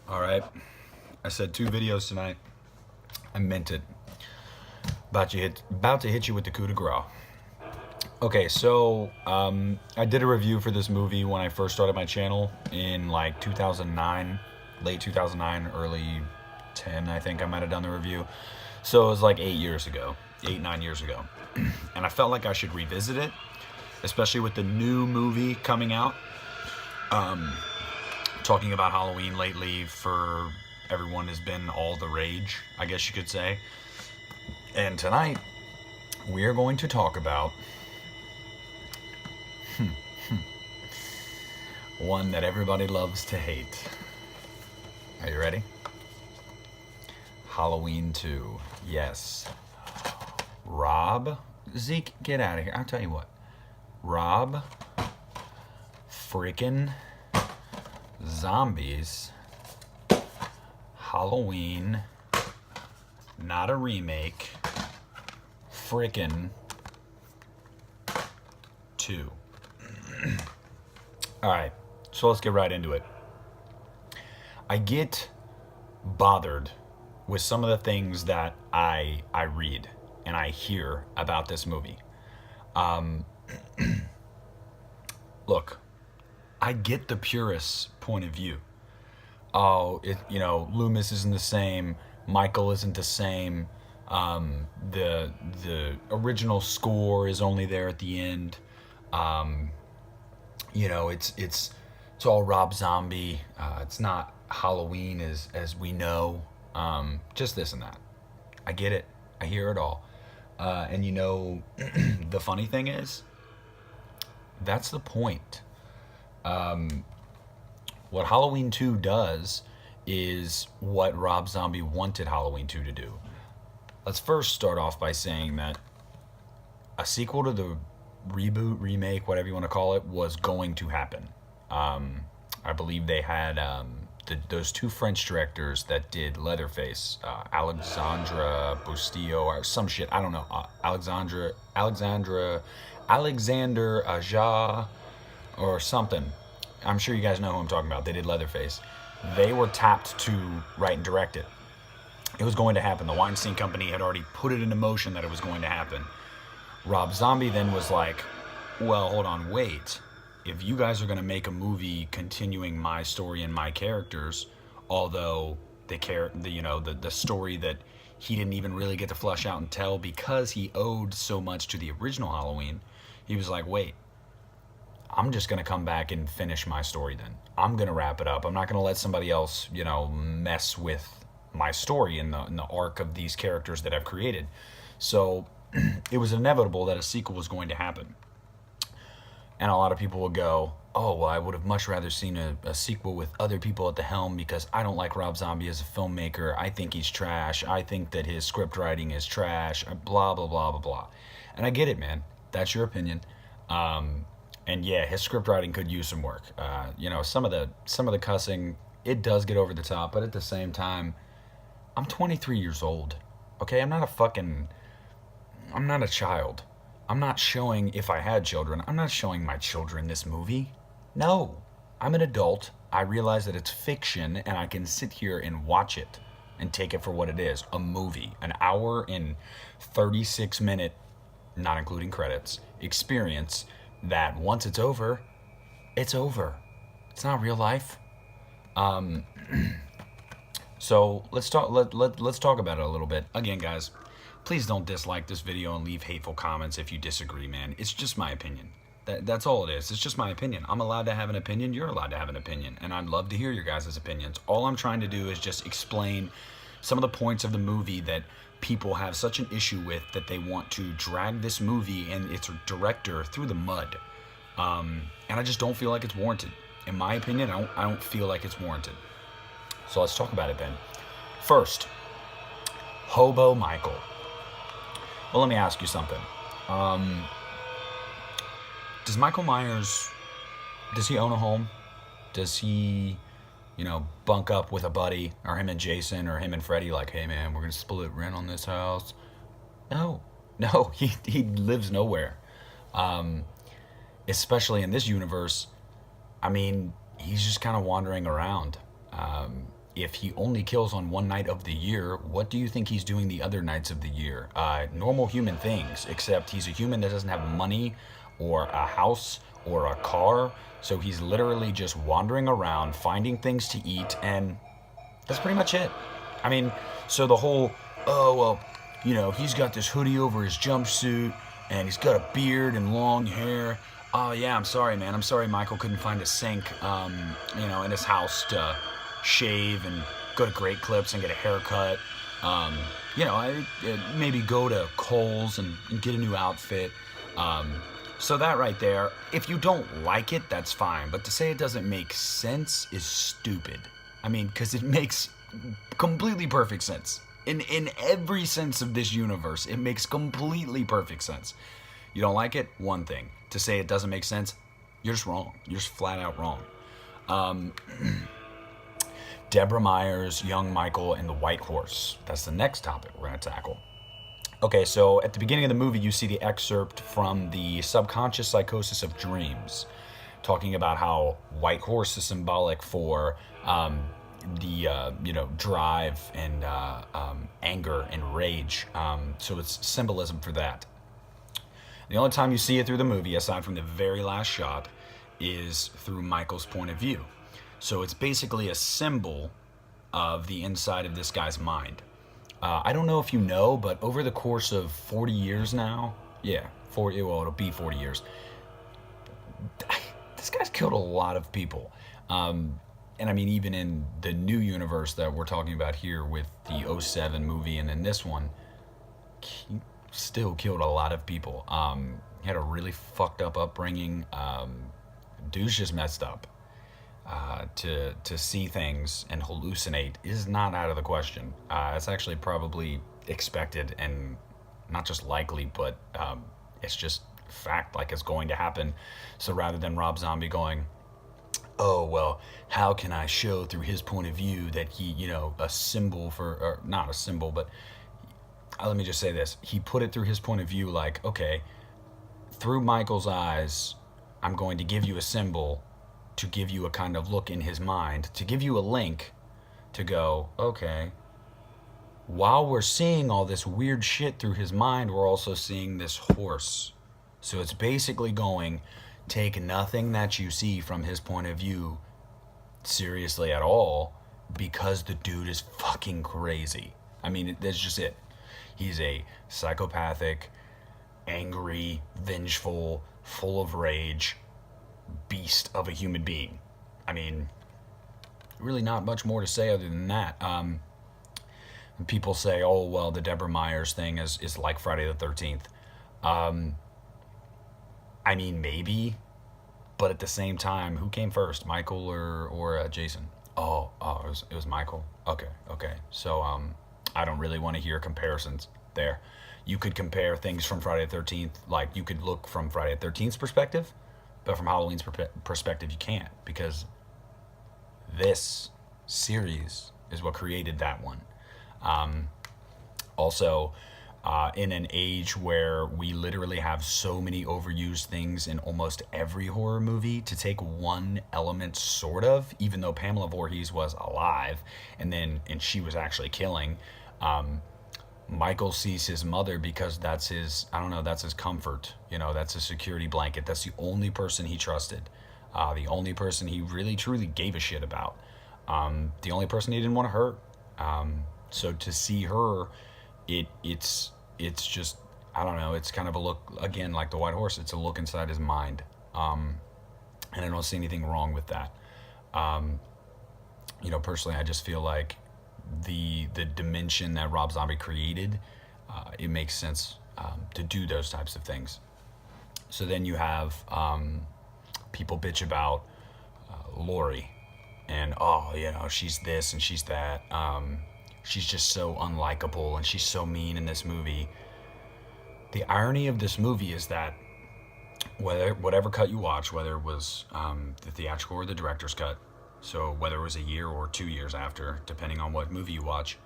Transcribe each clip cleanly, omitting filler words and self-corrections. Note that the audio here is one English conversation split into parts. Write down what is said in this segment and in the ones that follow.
All right. I said 2 videos tonight. I meant it. About to hit you with the coup de grace. Okay, so I did a review for this movie when I first started my channel in like 2009, late 2009, early 10. I think I might have done the review. So it was like 8 years ago, 9 years ago, and I felt like I should revisit it, especially with the new movie coming out. Talking about Halloween lately for everyone has been all the rage, I guess you could say. And tonight, we are going to talk about one that everybody loves to hate. Are you ready? Halloween 2. Yes. Rob. Zeke, get out of here. I'll tell you what. Rob freaking zombies. Halloween. Not a remake. Frickin' 2. Alright, so let's get right into it. I get bothered with some of the things that I read and I hear about this movie. Look, I get the purist's point of view. Oh, Loomis isn't the same. Michael isn't the same. The original score is only there at the end. It's all Rob Zombie. It's not Halloween as we know. Just this and that. I get it. I hear it all. And the funny thing is, that's the point. What Halloween 2 does is what Rob Zombie wanted Halloween 2 to do. Let's first start off by saying that a sequel to the reboot, remake, whatever you want to call it, was going to happen. I believe they had those 2 French directors that did Leatherface, Alexandra Bustillo or some shit. I don't know. Alexander Aja or something. I'm sure you guys know who I'm talking about. They did Leatherface. They were tapped to write and direct it. It was going to happen. The Weinstein Company had already put it into motion that it was going to happen. Rob Zombie then was like, well, hold on, wait. If you guys are going to make a movie continuing my story and my characters, although the story that he didn't even really get to flesh out and tell because he owed so much to the original Halloween, he was like, wait, I'm just going to come back and finish my story then. I'm going to wrap it up. I'm not going to let somebody else, mess with my story in the arc of these characters that I've created. So it was inevitable that a sequel was going to happen. And a lot of people will go, oh, well, I would have much rather seen a sequel with other people at the helm because I don't like Rob Zombie as a filmmaker. I think he's trash. I think that his script writing is trash. Blah, blah, blah, blah, blah. And I get it, man. That's your opinion. And yeah, his script writing could use some work. Some of the cussing, it does get over the top, but at the same time, I'm 23 years old. Okay, I'm not a child. I'm not showing, if I had children, I'm not showing my children this movie. No, I'm an adult. I realize that it's fiction and I can sit here and watch it and take it for what it is, a movie, an hour and 36-minute, not including credits, experience that once it's over, it's over. It's not real life. So let's talk about it a little bit. Again, guys, please don't dislike this video and leave hateful comments if you disagree, man. It's just my opinion. That's all it is. It's just my opinion. I'm allowed to have an opinion. You're allowed to have an opinion. And I'd love to hear your guys' opinions. All I'm trying to do is just explain some of the points of the movie that people have such an issue with that they want to drag this movie and its director through the mud. And I just don't feel like it's warranted. In my opinion, I don't feel like it's warranted. So let's talk about it then. First, Hobo Michael. Well, let me ask you something. Does Michael Myers, does he own a home? Does he, bunk up with a buddy, or him and Jason, or him and Freddy, like, hey man, we're gonna split rent on this house? No, he lives nowhere. Especially in this universe, I mean, he's just kind of wandering around. if he only kills on one night of the year, what do you think he's doing the other nights of the year? Normal human things, except he's a human that doesn't have money or a house or a car. So he's literally just wandering around, finding things to eat, and that's pretty much it. I mean, so the whole, oh, well, he's got this hoodie over his jumpsuit, and he's got a beard and long hair. Oh, yeah, I'm sorry, man. I'm sorry Michael couldn't find a sink, in his house to shave and go to Great Clips and get a haircut. Maybe go to Kohl's and get a new outfit. So that right there, if you don't like it, that's fine. But to say it doesn't make sense is stupid. I mean, because it makes completely perfect sense. In every sense of this universe, it makes completely perfect sense. You don't like it? One thing. To say it doesn't make sense, you're just wrong. You're just flat out wrong. Deborah Myers, young Michael, and the White Horse. That's the next topic we're going to tackle. Okay, so at the beginning of the movie, you see the excerpt from the Subconscious Psychosis of Dreams, talking about how White Horse is symbolic for the drive and anger and rage. So it's symbolism for that. The only time you see it through the movie, aside from the very last shot, is through Michael's point of view. So it's basically a symbol of the inside of this guy's mind. I don't know if you know, but over the course of 40 years now, it'll be 40 years, this guy's killed a lot of people. And I mean, even in the new universe that we're talking about here with the '07 movie and then this one, he still killed a lot of people. He had a really fucked up upbringing. Dude's just messed up. To see things and hallucinate is not out of the question. It's actually probably expected and not just likely, but it's just fact, like it's going to happen. So rather than Rob Zombie going, oh, well, how can I show through his point of view that he, a symbol for, or not a symbol, but let me just say this. He put it through his point of view like, okay, through Michael's eyes, I'm going to give you a symbol to give you a kind of look in his mind, to give you a link to go, okay, while we're seeing all this weird shit through his mind, we're also seeing this horse. So it's basically going, take nothing that you see from his point of view seriously at all, because the dude is fucking crazy. I mean, that's just it. He's a psychopathic, angry, vengeful, full of rage beast of a human being. I mean, really not much more to say other than that. People say, oh, well, the Deborah Myers thing is like Friday the 13th. I mean, maybe, but at the same time, who came first, Michael or Jason? Oh, it was Michael. Okay. So I don't really want to hear comparisons there. You could compare things from Friday the 13th, like you could look from Friday the 13th's perspective, but from Halloween's perspective, you can't, because this series is what created that one. Also, in an age where we literally have so many overused things in almost every horror movie, to take one element sort of, even though Pamela Voorhees was alive and she was actually killing, Michael sees his mother because that's his, that's his comfort. That's his security blanket. That's the only person he trusted. The only person he really truly gave a shit about. The only person he didn't want to hurt. So to see her, it's just, it's kind of a look, again, like the White Horse. It's a look inside his mind. And I don't see anything wrong with that. Personally, I just feel like the dimension that Rob Zombie created, it makes sense to do those types of things. So then you have people bitch about Laurie, and she's this and she's that. She's just so unlikable and she's so mean in this movie. The irony of this movie is that whatever cut you watch, whether it was the theatrical or the director's cut, so whether it was a year or 2 years after, depending on what movie you watch,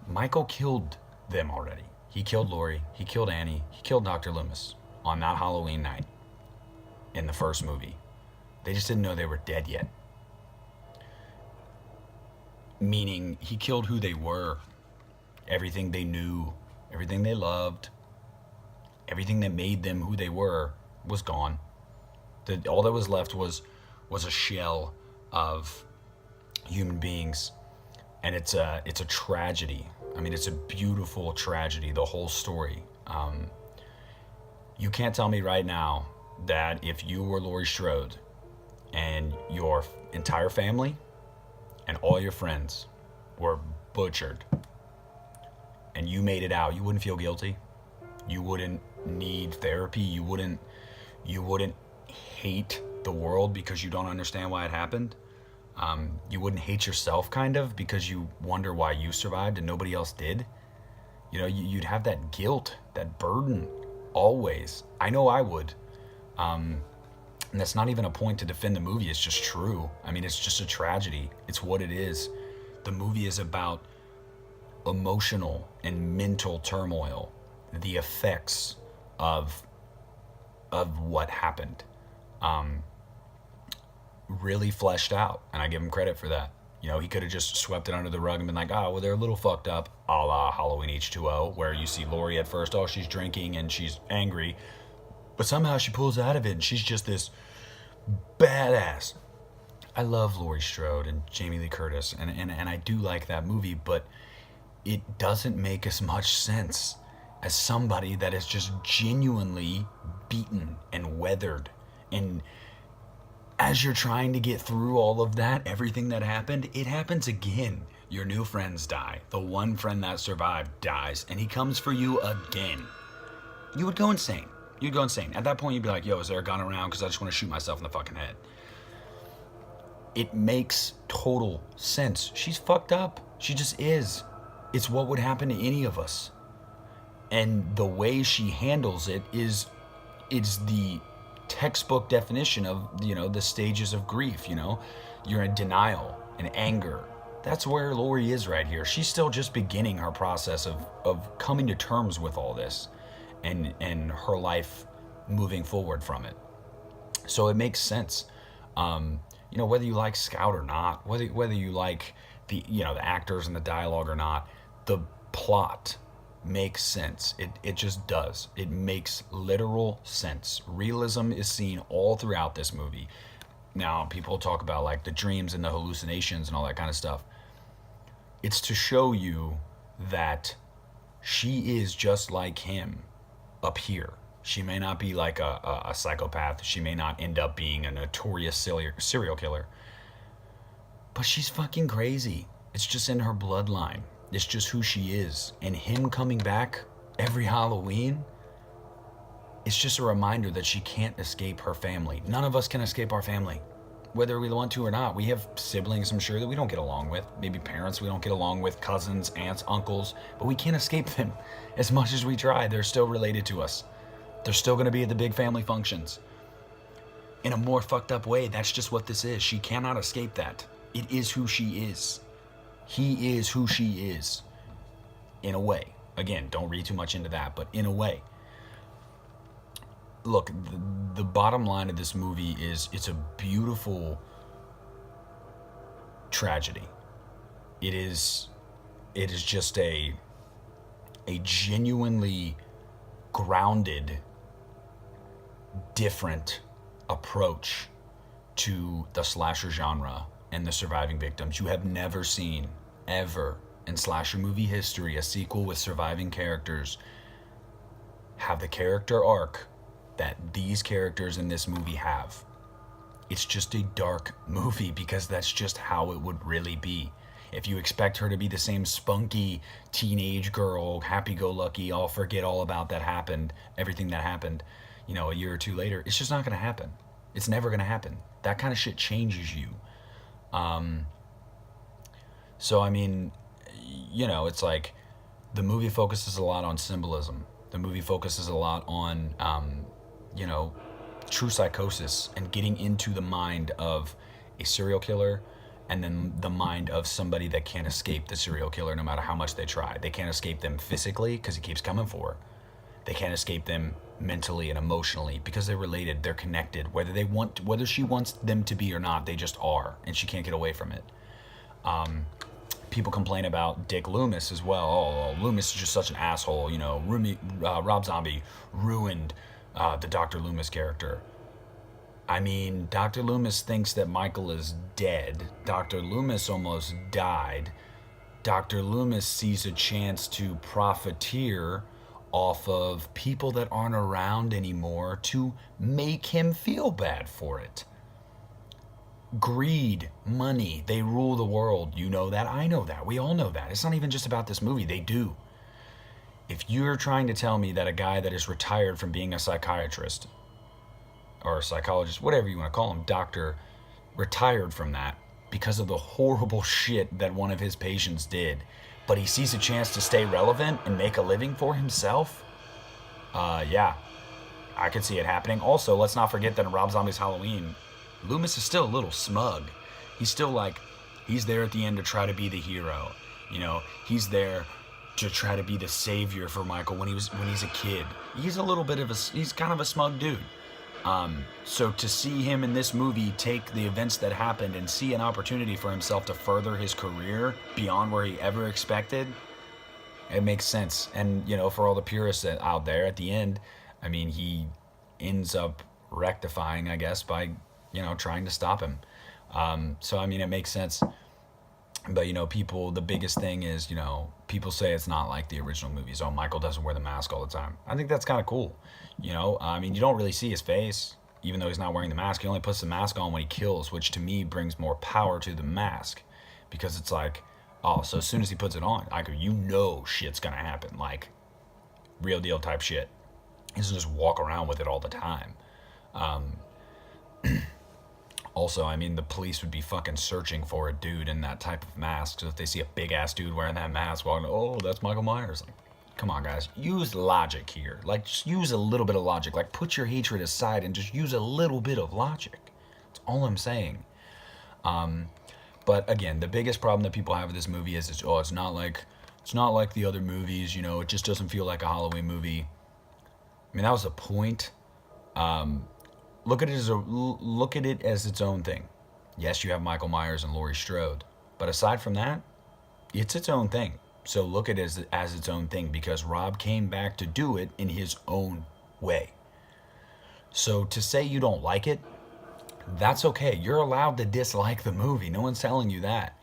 Michael killed them already. He killed Laurie, he killed Annie, he killed Dr. Loomis on that Halloween night in the first movie. They just didn't know they were dead yet. meaning he killed who they were, everything they knew, everything they loved, everything that made them who they were was gone. All that was left was a shell of human beings, and it's a tragedy. I mean, it's a beautiful tragedy. The whole story. You can't tell me right now that if you were Laurie Strode and your entire family and all your friends were butchered and you made it out, you wouldn't feel guilty. You wouldn't need therapy. You wouldn't hate the world because you don't understand why it happened. You wouldn't hate yourself, kind of, because you wonder why you survived and nobody else did. You know, you'd have that guilt, that burden, always. I know I would. And that's not even a point to defend the movie. It's just true. I mean, it's just a tragedy. It's what it is. The movie is about emotional and mental turmoil, the effects of what happened. Really fleshed out, and I give him credit for that. You know, he could have just swept it under the rug and been like, oh, well, they're a little fucked up, a la Halloween H2O, where you see Laurie at first, oh, she's drinking and she's angry, but somehow she pulls out of it and she's just this badass. I love Laurie Strode and Jamie Lee Curtis, and I do like that movie, but it doesn't make as much sense as somebody that is just genuinely beaten and weathered. And as you're trying to get through all of that, everything that happened, it happens again. Your new friends die. The one friend that survived dies, and he comes for you again. You would go insane. You'd go insane. At that point, you'd be like, yo, is there a gun around? Because I just want to shoot myself in the fucking head. It makes total sense. She's fucked up. She just is. It's what would happen to any of us. And the way she handles it is, it's the textbook definition of, you know, the stages of grief. You know, you're in denial and anger. That's where Laurie is right here. She's still just beginning her process of coming to terms with all this and her life moving forward from it. So it makes sense. You know, whether you like Scout or not, whether you like the, you know, the actors and the dialogue or not, the plot makes sense. It just does. It makes literal sense. Realism is seen all throughout this movie. Now, people talk about like the dreams and the hallucinations and all that kind of stuff. It's to show you that she is just like him up here. She may not be like a psychopath. She may not end up being a notorious serial killer. But she's fucking crazy. It's just in her bloodline. It's just who she is. And him coming back every Halloween, it's just a reminder that she can't escape her family. None of us can escape our family, whether we want to or not. We have siblings, I'm sure, that we don't get along with. Maybe parents we don't get along with, cousins, aunts, uncles. But we can't escape them. As much as we try, they're still related to us. They're still going to be at the big family functions. In a more fucked up way, that's just what this is. She cannot escape that. It is who she is. He is who she is. In a way. Again, don't read too much into that, but in a way. Look, the bottom line of this movie is it's a beautiful tragedy. It is just a genuinely grounded, different approach to the slasher genre and the surviving victims. You have never seen, ever, in slasher movie history, a sequel with surviving characters have the character arc that these characters in this movie have. It's just a dark movie because that's just how it would really be. If you expect her to be the same spunky teenage girl, happy-go-lucky, I'll forget all about that happened, everything that happened, you know, a year or two later, it's just not going to happen. It's never going to happen. That kind of shit changes you. So, I mean, you know, it's like the movie focuses a lot on symbolism. The movie focuses a lot on, you know, true psychosis and getting into the mind of a serial killer and then the mind of somebody that can't escape the serial killer no matter how much they try. They can't escape them physically because he keeps coming for her. They can't escape them mentally and emotionally because they're related, they're connected. Whether she wants them to be or not, they just are, and she can't get away from it. people complain about Dick Loomis as well. Oh, Loomis is just such an asshole. You know, Rob Zombie ruined the Dr. Loomis character. I mean, Dr. Loomis thinks that Michael is dead. Dr. Loomis almost died. Dr. Loomis sees a chance to profiteer off of people that aren't around anymore to make him feel bad for it. Greed, money, they rule the world. You know that, I know that, we all know that. It's not even just about this movie, they do. If you're trying to tell me that a guy that is retired from being a psychiatrist or a psychologist, whatever you want to call him, doctor, retired from that because of the horrible shit that one of his patients did, but he sees a chance to stay relevant and make a living for himself, yeah, I could see it happening. Also, let's not forget that in Rob Zombie's Halloween, Loomis is still a little smug. He's still like, he's there at the end to try to be the hero. You know, he's there to try to be the savior for Michael when he's a kid. He's a little bit of he's kind of a smug dude. So to see him in this movie take the events that happened and see an opportunity for himself to further his career beyond where he ever expected, it makes sense. And, you know, for all the purists out there, at the end, I mean, he ends up rectifying, I guess, by, you know, trying to stop him. So, I mean, it makes sense. But, you know, the biggest thing is, you know, people say it's not like the original movies. Oh, Michael doesn't wear the mask all the time. I think that's kind of cool. You know, I mean, you don't really see his face, even though he's not wearing the mask. He only puts the mask on when he kills, which to me brings more power to the mask. Because it's like, oh, so as soon as he puts it on, you know shit's gonna happen. Like, real deal type shit. He doesn't just walk around with it all the time. Also, I mean, the police would be fucking searching for a dude in that type of mask. So if they see a big-ass dude wearing that mask, walking, oh, that's Michael Myers. Like, come on, guys. Use logic here. Like, just use a little bit of logic. Like, put your hatred aside and just use a little bit of logic. That's all I'm saying. But, again, the biggest problem that people have with this movie is, it's not like the other movies, you know, it just doesn't feel like a Halloween movie. I mean, that was the point. Look at it as its own thing. Yes, you have Michael Myers and Laurie Strode, but aside from that, it's its own thing. So look at it as its own thing, because Rob came back to do it in his own way. So to say you don't like it, that's okay. You're allowed to dislike the movie. No one's telling you that.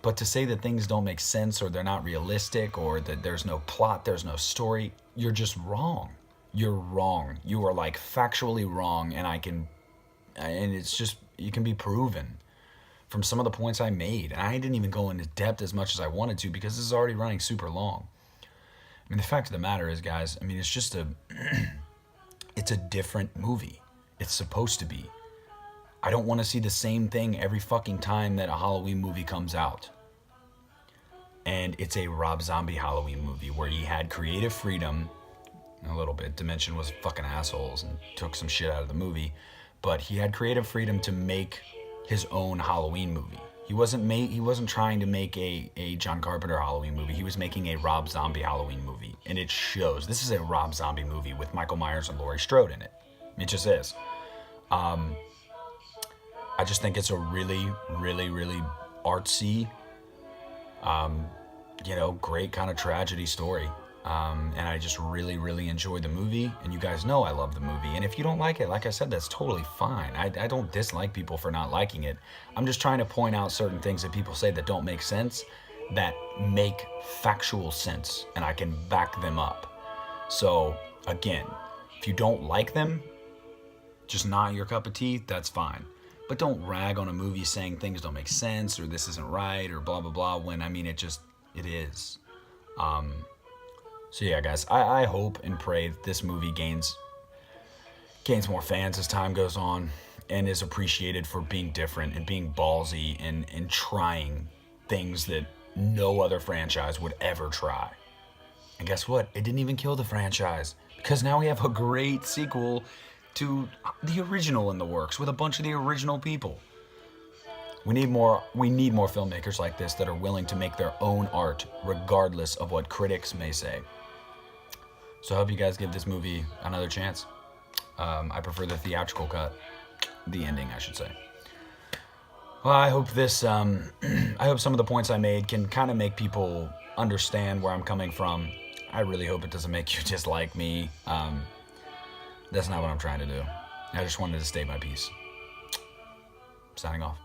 But to say that things don't make sense, or they're not realistic, or that there's no plot, there's no story, you're just wrong. You're wrong. You are like factually wrong, and it's just, you can be proven from some of the points I made. And I didn't even go into depth as much as I wanted to, because this is already running super long. I mean, the fact of the matter is, guys, I mean, it's just it's a different movie. It's supposed to be. I don't want to see the same thing every fucking time that a Halloween movie comes out. And it's a Rob Zombie Halloween movie where he had creative freedom. A little bit. Dimension was fucking assholes and took some shit out of the movie. But he had creative freedom to make his own Halloween movie. He wasn't trying to make a John Carpenter Halloween movie. He was making a Rob Zombie Halloween movie. And it shows. This is a Rob Zombie movie with Michael Myers and Laurie Strode in it. It just is. I just think it's a really, really, really artsy, great kind of tragedy story. And I just really, really enjoy the movie. And you guys know I love the movie. And if you don't like it, like I said, that's totally fine. I don't dislike people for not liking it. I'm just trying to point out certain things that people say that don't make sense, that make factual sense, and I can back them up. So, again, if you don't like them, just not your cup of tea, that's fine. But don't rag on a movie saying things don't make sense, or this isn't right, or blah, blah, blah, when, I mean, it is. So yeah, guys, I hope and pray that this movie gains more fans as time goes on, and is appreciated for being different and being ballsy and trying things that no other franchise would ever try. And guess what? It didn't even kill the franchise, because now we have a great sequel to the original in the works with a bunch of the original people. We need more filmmakers like this that are willing to make their own art regardless of what critics may say. So I hope you guys give this movie another chance. I prefer the theatrical cut. The ending, I should say. Well, I hope this, I hope some of the points I made can kind of make people understand where I'm coming from. I really hope it doesn't make you dislike me. That's not what I'm trying to do. I just wanted to state my piece. Signing off.